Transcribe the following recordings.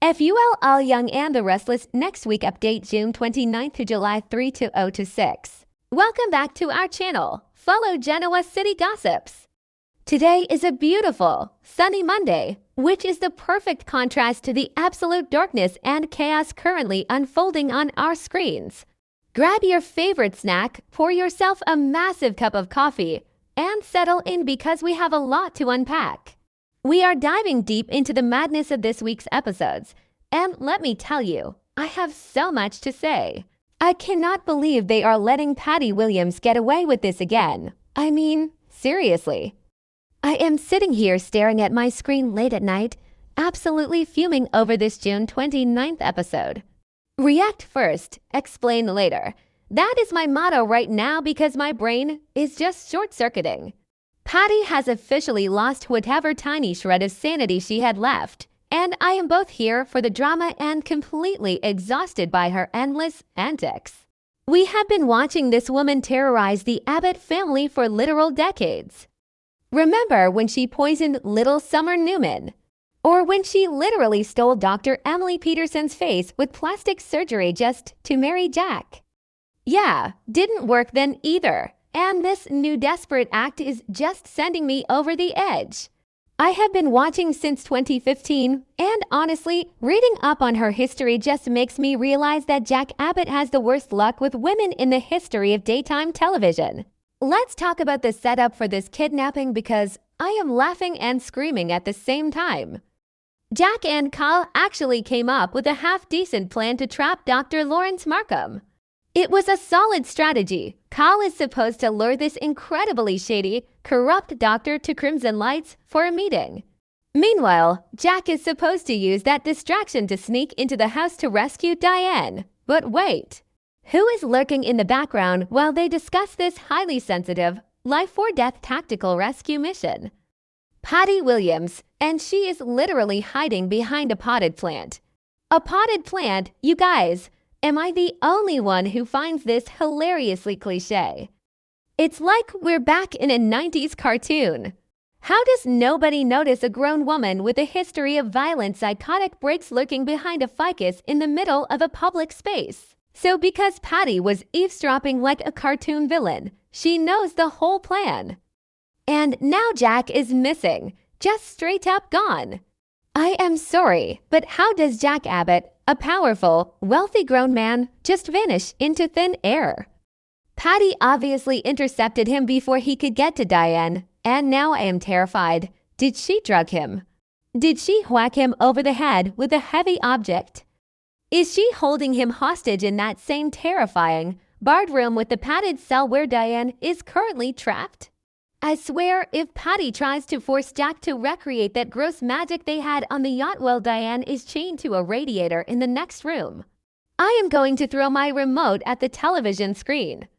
FUL All Young and the Restless next week update June 29th to July 3 to 6. Welcome back to our channel. Follow Genoa City Gossips. Today is a beautiful, sunny Monday, which is the perfect contrast to the absolute darkness and chaos currently unfolding on our screens. Grab your favorite snack, pour yourself a massive cup of coffee, and settle in because we have a lot to unpack. We are diving deep into the madness of this week's episodes, and let me tell you, I have so much to say. I cannot believe they are letting Patty Williams get away with this again. I mean, seriously. I am sitting here staring at my screen late at night, absolutely fuming over this June 29th episode. React first, explain later. That is my motto right now because my brain is just short-circuiting. Patty has officially lost whatever tiny shred of sanity she had left, and I am both here for the drama and completely exhausted by her endless antics. We have been watching this woman terrorize the Abbott family for literal decades. Remember when she poisoned little Summer Newman? Or when she literally stole Dr. Emily Peterson's face with plastic surgery just to marry Jack? Yeah, didn't work then either. And this new desperate act is just sending me over the edge. I have been watching since 2015, and honestly, reading up on her history just makes me realize that Jack Abbott has the worst luck with women in the history of daytime television. Let's talk about the setup for this kidnapping because I am laughing and screaming at the same time. Jack and Kyle actually came up with a half-decent plan to trap Dr. Lawrence Markham. It was a solid strategy. Kyle is supposed to lure this incredibly shady, corrupt doctor to Crimson Lights for a meeting. Meanwhile, Jack is supposed to use that distraction to sneak into the house to rescue Diane. But wait, who is lurking in the background while they discuss this highly sensitive, life-or-death tactical rescue mission? Patty Williams, and she is literally hiding behind a potted plant. A potted plant, you guys. Am I the only one who finds this hilariously cliché? It's like we're back in a 90s cartoon. How does nobody notice a grown woman with a history of violent psychotic breaks lurking behind a ficus in the middle of a public space? So because Patty was eavesdropping like a cartoon villain, she knows the whole plan. And now Jack is missing, just straight up gone. I am sorry, but how does Jack Abbott, a powerful, wealthy grown man, just vanish into thin air? Patty obviously intercepted him before he could get to Diane, and now I am terrified. Did she drug him? Did she whack him over the head with a heavy object? Is she holding him hostage in that same terrifying, barred room with the padded cell where Diane is currently trapped? I swear, if Patty tries to force Jack to recreate that gross magic they had on the yacht while Diane is chained to a radiator in the next room, I am going to throw my remote at the television screen.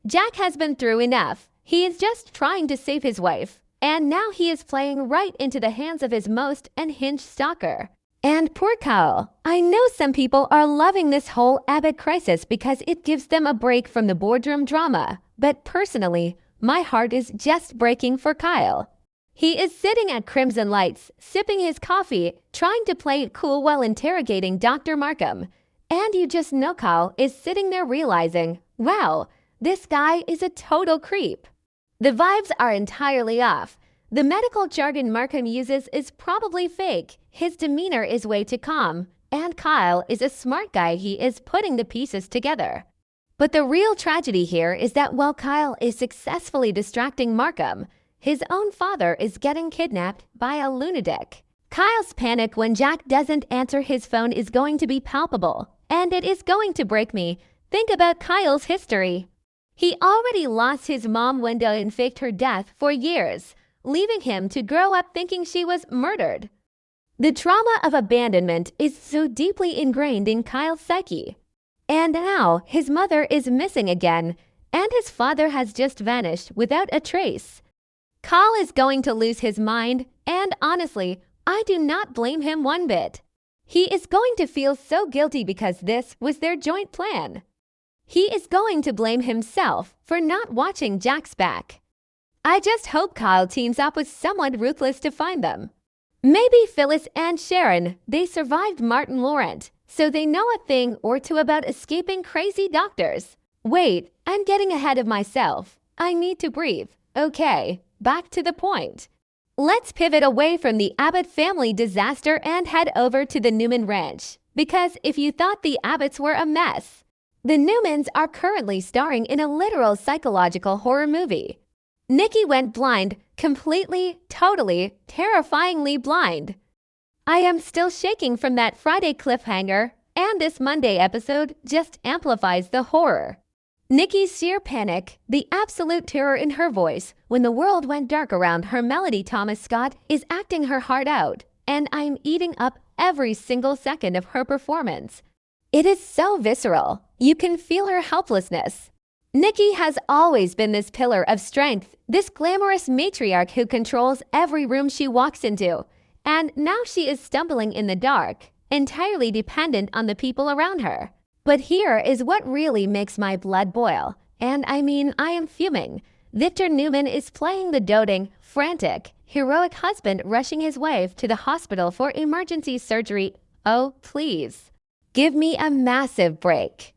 Jack has been through enough. He is just trying to save his wife, and now he is playing right into the hands of his most unhinged stalker. And poor Kyle. I know some people are loving this whole Abbott crisis because it gives them a break from the boardroom drama, but personally, my heart is just breaking for Kyle. He is sitting at Crimson Lights, sipping his coffee, trying to play it cool while interrogating Dr. Markham. And you just know Kyle is sitting there realizing, wow, this guy is a total creep. The vibes are entirely off. The medical jargon Markham uses is probably fake. His demeanor is way too calm. And Kyle is a smart guy. He is putting the pieces together. But the real tragedy here is that while Kyle is successfully distracting Markham, his own father is getting kidnapped by a lunatic. Kyle's panic when Jack doesn't answer his phone is going to be palpable, and it is going to break me. Think about Kyle's history. He already lost his mom when Diane faked her death for years, leaving him to grow up thinking she was murdered. The trauma of abandonment is so deeply ingrained in Kyle's psyche. And now his mother is missing again, and his father has just vanished without a trace. Kyle is going to lose his mind, and honestly, I do not blame him one bit. He is going to feel so guilty because this was their joint plan. He is going to blame himself for not watching Jack's back. I just hope Kyle teams up with someone ruthless to find them. Maybe Phyllis and Sharon, they survived Martin Laurent, so they know a thing or two about escaping crazy doctors. Wait, I'm getting ahead of myself. I need to breathe. Okay, back to the point. Let's pivot away from the Abbott family disaster and head over to the Newman Ranch. Because if you thought the Abbotts were a mess, the Newmans are currently starring in a literal psychological horror movie. Nikki went blind, completely, totally, terrifyingly blind. I am still shaking from that Friday cliffhanger, and this Monday episode just amplifies the horror. Nikki's sheer panic, the absolute terror in her voice when the world went dark around her, Melody Thomas Scott is acting her heart out, and I'm eating up every single second of her performance. It is so visceral. You can feel her helplessness. Nikki has always been this pillar of strength, this glamorous matriarch who controls every room she walks into, and now she is stumbling in the dark, entirely dependent on the people around her. But here is what really makes my blood boil. And I mean, I am fuming. Victor Newman is playing the doting, frantic, heroic husband rushing his wife to the hospital for emergency surgery. Oh, please. Give me a massive break.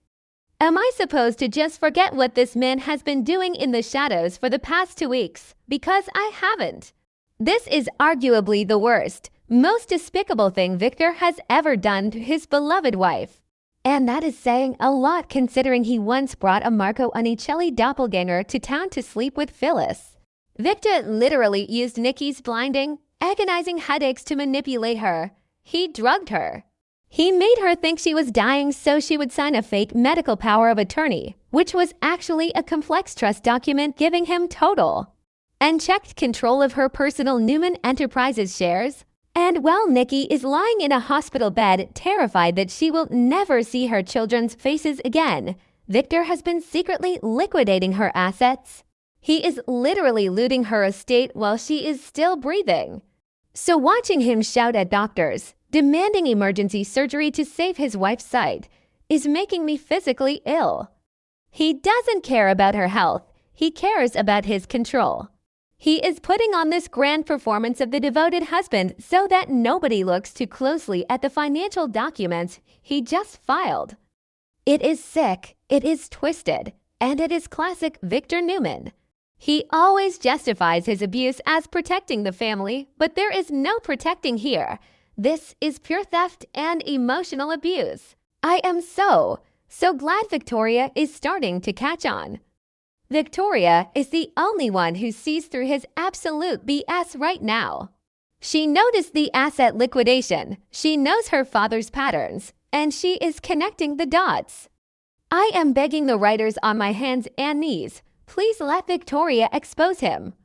Am I supposed to just forget what this man has been doing in the shadows for the past 2 weeks? Because I haven't. This is arguably the worst, most despicable thing Victor has ever done to his beloved wife. And that is saying a lot considering he once brought a Marco Anicelli doppelganger to town to sleep with Phyllis. Victor literally used Nikki's blinding, agonizing headaches to manipulate her. He drugged her. He made her think she was dying so she would sign a fake medical power of attorney, which was actually a complex trust document giving him total unchecked control of her personal Newman Enterprises shares. And while Nikki is lying in a hospital bed, terrified that she will never see her children's faces again, Victor has been secretly liquidating her assets. He is literally looting her estate while she is still breathing. So watching him shout at doctors, demanding emergency surgery to save his wife's sight, is making me physically ill. He doesn't care about her health. He cares about his control. He is putting on this grand performance of the devoted husband so that nobody looks too closely at the financial documents he just filed. It is sick, it is twisted, and it is classic Victor Newman. He always justifies his abuse as protecting the family, but there is no protecting here. This is pure theft and emotional abuse. I am so glad Victoria is starting to catch on. Victoria is the only one who sees through his absolute BS right now. She noticed the asset liquidation, she knows her father's patterns, and she is connecting the dots. I am begging the writers on my hands and knees, please let Victoria expose him.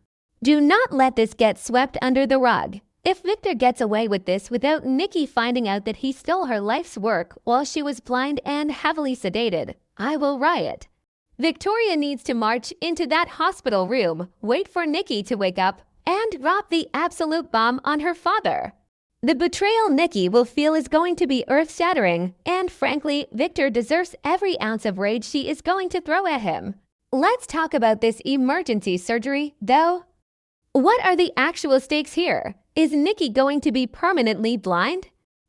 Do not let this get swept under the rug. If Victor gets away with this without Nikki finding out that he stole her life's work while she was blind and heavily sedated, I will riot. Victoria needs to march into that hospital room, wait for Nikki to wake up, and drop the absolute bomb on her father. The betrayal Nikki will feel is going to be earth-shattering, and frankly, Victor deserves every ounce of rage she is going to throw at him. Let's talk about this emergency surgery, though. What are the actual stakes here? Is Nikki going to be permanently blind?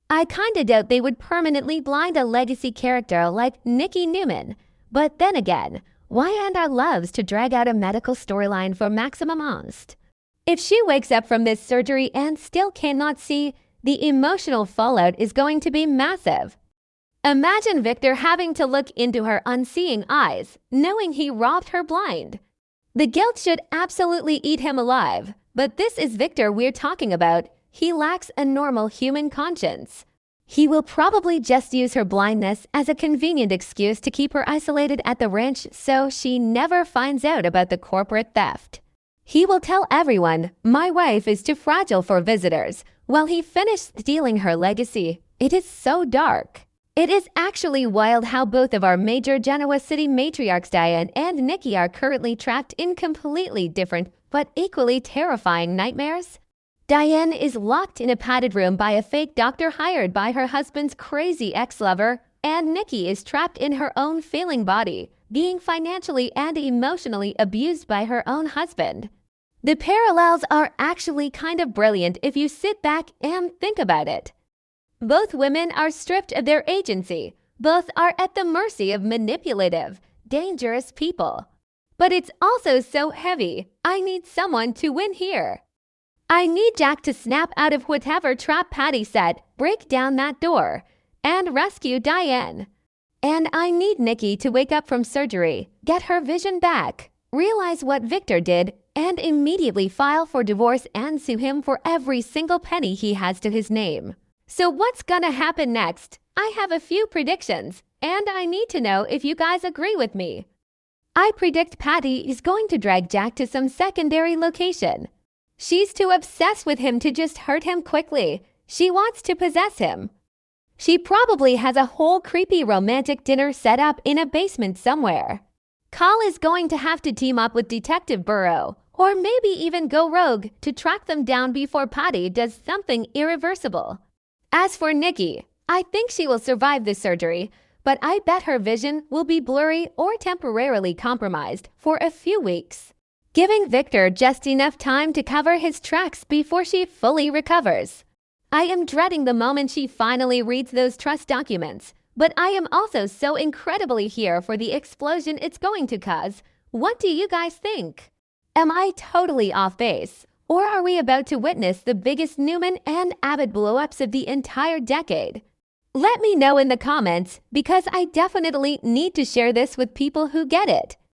I kinda doubt they would permanently blind a legacy character like Nikki Newman. But then again, why end our loves to drag out a medical storyline for maximum angst? If she wakes up from this surgery and still cannot see, the emotional fallout is going to be massive. Imagine Victor having to look into her unseeing eyes, knowing he robbed her blind. The guilt should absolutely eat him alive, but this is Victor we're talking about. He lacks a normal human conscience. He will probably just use her blindness as a convenient excuse to keep her isolated at the ranch so she never finds out about the corporate theft. He will tell everyone, my wife is too fragile for visitors, while he finished stealing her legacy. It is so dark. It is actually wild how both of our major Genoa City matriarchs Diane and Nikki are currently trapped in completely different but equally terrifying nightmares. Diane is locked in a padded room by a fake doctor hired by her husband's crazy ex-lover, and Nikki is trapped in her own failing body, being financially and emotionally abused by her own husband. The parallels are actually kind of brilliant if you sit back and think about it. Both women are stripped of their agency. Both are at the mercy of manipulative, dangerous people. But it's also so heavy. I need someone to win here. I need Jack to snap out of whatever trap Patty set, break down that door, and rescue Diane. And I need Nikki to wake up from surgery, get her vision back, realize what Victor did, and immediately file for divorce and sue him for every single penny he has to his name. So what's gonna happen next? I have a few predictions, and I need to know if you guys agree with me. I predict Patty is going to drag Jack to some secondary location. She's too obsessed with him to just hurt him quickly. She wants to possess him. She probably has a whole creepy romantic dinner set up in a basement somewhere. Carl is going to have to team up with Detective Burrow, or maybe even go rogue to track them down before Patty does something irreversible. As for Nikki, I think she will survive this surgery, but I bet her vision will be blurry or temporarily compromised for a few weeks, giving Victor just enough time to cover his tracks before she fully recovers. I am dreading the moment she finally reads those trust documents, but I am also so incredibly here for the explosion it's going to cause. What do you guys think? Am I totally off base? Or are we about to witness the biggest Newman and Abbott blow-ups of the entire decade? Let me know in the comments, because I definitely need to share this with people who get it.